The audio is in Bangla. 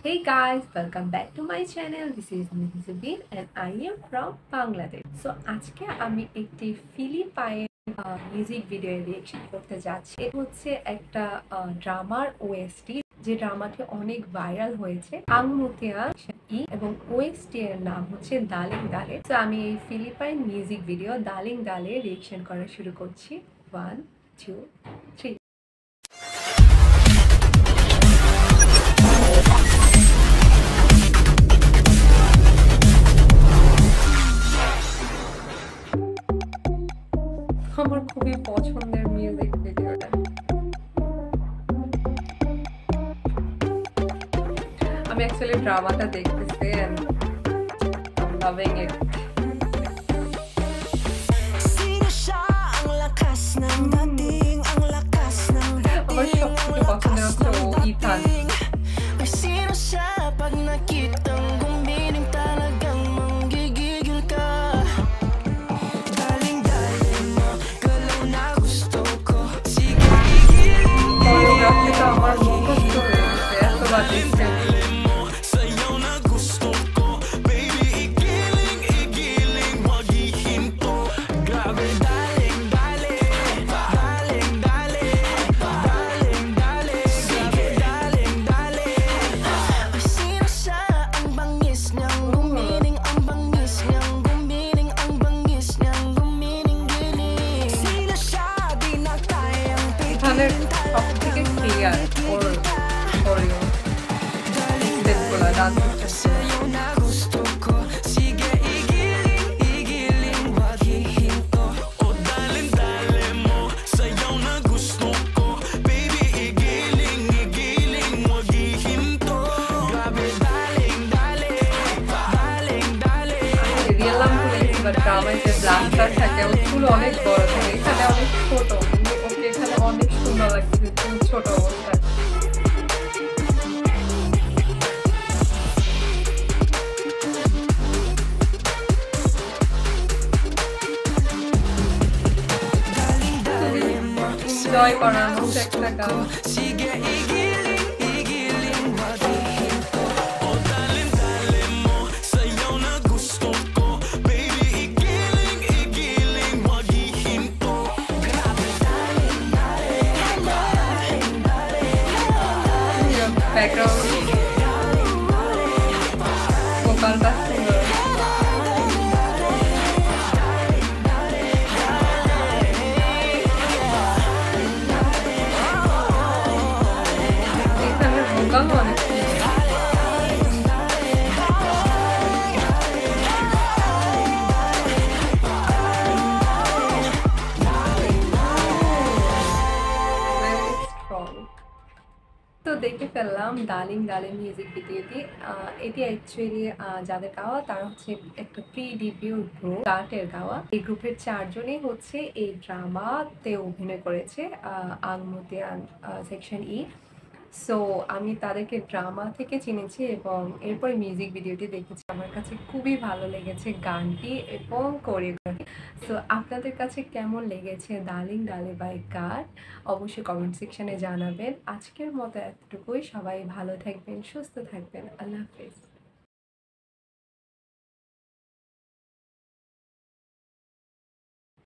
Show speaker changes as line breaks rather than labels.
Hey guys, welcome back to my channel. This is Mrs. Zubin and I am from Bangladesh. So আজকে আমি একটি ফিলিপাইন মিউজিক ভিডিও রিঅ্যাকশন করতে যাচ্ছি। এটা হচ্ছে একটা ড্রামার ওএসটি, যে ড্রামাটি অনেক ভাইরাল হয়েছে। Ang Mutiang এবং ওএসটি এর নাম হচ্ছে দালিং দালে। তো আমি এই ফিলিপাইন মিউজিক ভিডিও দালিং দালে রিঅ্যাকশন করা শুরু করছি। 1 2 3। আমার খুবই পছন্দের মিউজিক ভিডিওটা। আমি অ্যাকচুয়ালি ড্রামাটা দেখতেছি and I'm loving it. আমার সবথেকে পছন্দের হচ্ছে ইথান। আমার মুখস্থ হয়ে গেছে এতবার দেখতে। এখানের সব থেকে ক্লিয়ার ওর কোরিও স্টেপগুলো ডান্স ড্রামায় যে ব্লাস্টার থাকে ওর চুল অনেক বড় থাকে, এখানে অনেক ছোট। ওকে এখানে অনেক সুন্দর লাগছে ছোট অবস্থায়। এনজয় করার মতো একটা গান। ব্যাকগ্রাউন্ড ভোকালটা সুন্দর। এখানে ভোকাল অনেক তো দেখে ফেললাম দালিং দালে মিউজিক ভিডিওটি। এটি অ্যাকচুয়ালি যাদের গাওয়া তারা হচ্ছে একটা প্রি ডেবিউ গ্রুপ গাটের গাওয়া। এই গ্রুপের 4 জনই হচ্ছে এই ড্রামাতে অভিনয় করেছে, আং মুতিয়াং সেকশন ই। সো আমি তাদেরকে ড্রামা থেকে চিনেছি এবং এরপর মিউজিক ভিডিওটি দেখেছি। আমার কাছে খুবই ভালো লেগেছে গানটি এবং কোরিওগ্রাফি। সো আপনাদের কাছে কেমন লেগেছে দালিং দালে বাই গাট অবশ্যই কমেন্ট সেকশনে জানাবেন। আজকের মতো এতটুকুই। সবাই ভালো থাকবেন, সুস্থ থাকবেন। আল্লাহ হাফেজ।